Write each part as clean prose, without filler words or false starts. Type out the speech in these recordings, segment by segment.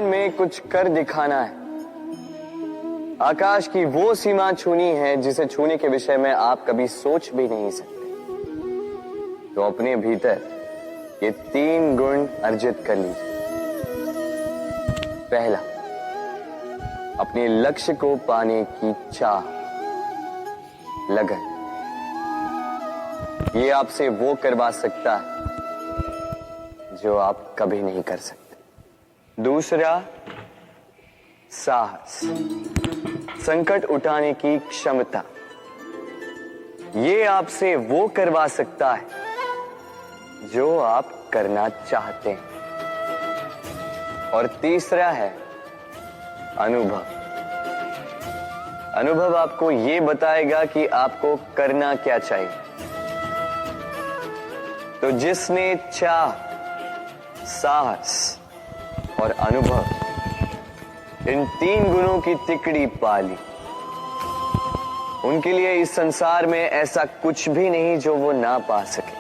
में कुछ कर दिखाना है। आकाश की वो सीमा छूनी है जिसे छूने के विषय में आप कभी सोच भी नहीं सकते। तो अपने भीतर ये 3 गुण अर्जित कर लीजिए। पहला, अपने लक्ष्य को पाने की चाह, लगन। ये आपसे वो करवा सकता है जो आप कभी नहीं कर सकते। दूसरा, साहस, संकट उठाने की क्षमता। ये आपसे वो करवा सकता है जो आप करना चाहते हैं। और तीसरा है अनुभव। अनुभव आपको ये बताएगा कि आपको करना क्या चाहिए। तो जिसने चाह, साहस और अनुभव, इन 3 गुणों की तिकड़ी पाली, उनके लिए इस संसार में ऐसा कुछ भी नहीं जो वो ना पा सके।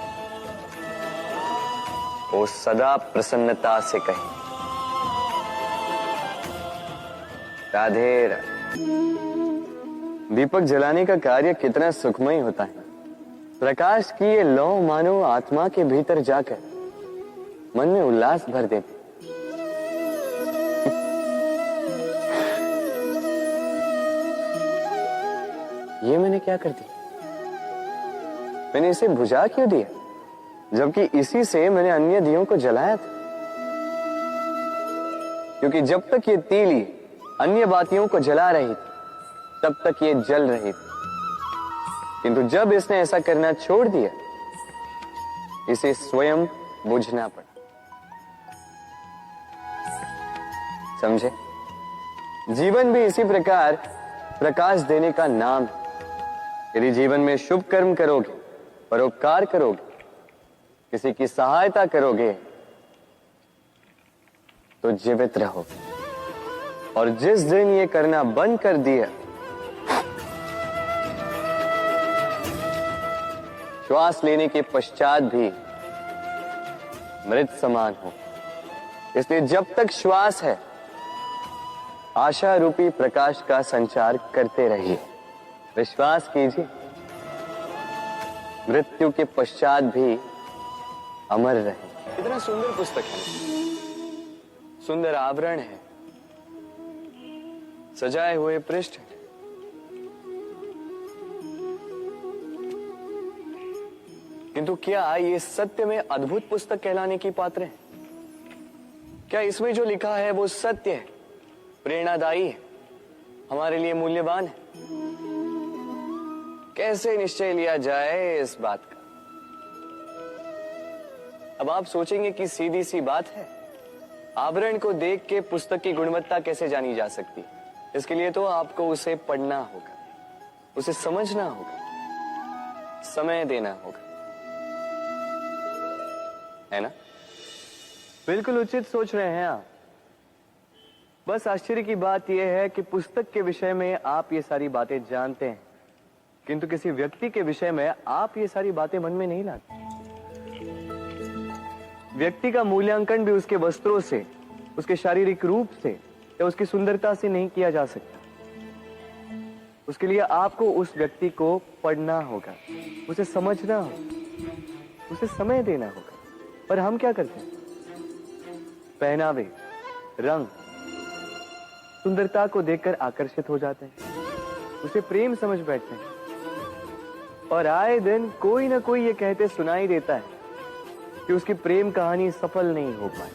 वो सदा प्रसन्नता से कहे राधे राधे। दीपक जलाने का कार्य कितना सुखमय होता है। प्रकाश की ये लौ मानो आत्मा के भीतर जाकर मन में उल्लास भर देती। ये मैंने क्या कर दिया? मैंने इसे बुझा क्यों दिया, जबकि इसी से मैंने अन्य दियों को जलाया था। क्योंकि जब तक ये तीली अन्य बातियों को जला रही थी तब तक ये जल रही थी, किंतु जब इसने ऐसा करना छोड़ दिया, इसे स्वयं बुझना पड़ा। समझे? जीवन भी इसी प्रकार प्रकाश देने का नाम है। यदि जीवन में शुभ कर्म करोगे, परोपकार करोगे, किसी की सहायता करोगे, तो जीवित रहोगे। और जिस दिन ये करना बंद कर दिया, श्वास लेने के पश्चात भी मृत समान हो। इसलिए जब तक श्वास है, आशा रूपी प्रकाश का संचार करते रहिए। विश्वास कीजिए, मृत्यु के पश्चात भी अमर रहे। कितना सुंदर पुस्तक है, सुंदर आवरण है, सजाए हुए पृष्ठ है। किंतु क्या ये सत्य में अद्भुत पुस्तक कहलाने की पात्र है? क्या इसमें जो लिखा है वो सत्य है, प्रेरणादायी है, हमारे लिए मूल्यवान है? कैसे निश्चय लिया जाए इस बात का? अब आप सोचेंगे कि सीधी सी बात है, आवरण को देख के पुस्तक की गुणवत्ता कैसे जानी जा सकती? इसके लिए तो आपको उसे पढ़ना होगा, उसे समझना होगा, समय देना होगा, है ना? बिल्कुल उचित सोच रहे हैं आप। बस आश्चर्य की बात यह है कि पुस्तक के विषय में आप ये सारी बातें जानते हैं, किंतु किसी व्यक्ति के विषय में आप ये सारी बातें मन में नहीं लाते। व्यक्ति का मूल्यांकन भी उसके वस्त्रों से, उसके शारीरिक रूप से या उसकी सुंदरता से नहीं किया जा सकता। उसके लिए आपको उस व्यक्ति को पढ़ना होगा, उसे समझना होगा, उसे समय देना होगा। पर हम क्या करते हैं? पहनावे, रंग, सुंदरता को देखकर आकर्षित हो जाते हैं, उसे प्रेम समझ बैठते हैं। और आए दिन कोई ना कोई ये कहते सुनाई देता है कि उसकी प्रेम कहानी सफल नहीं हो पाई।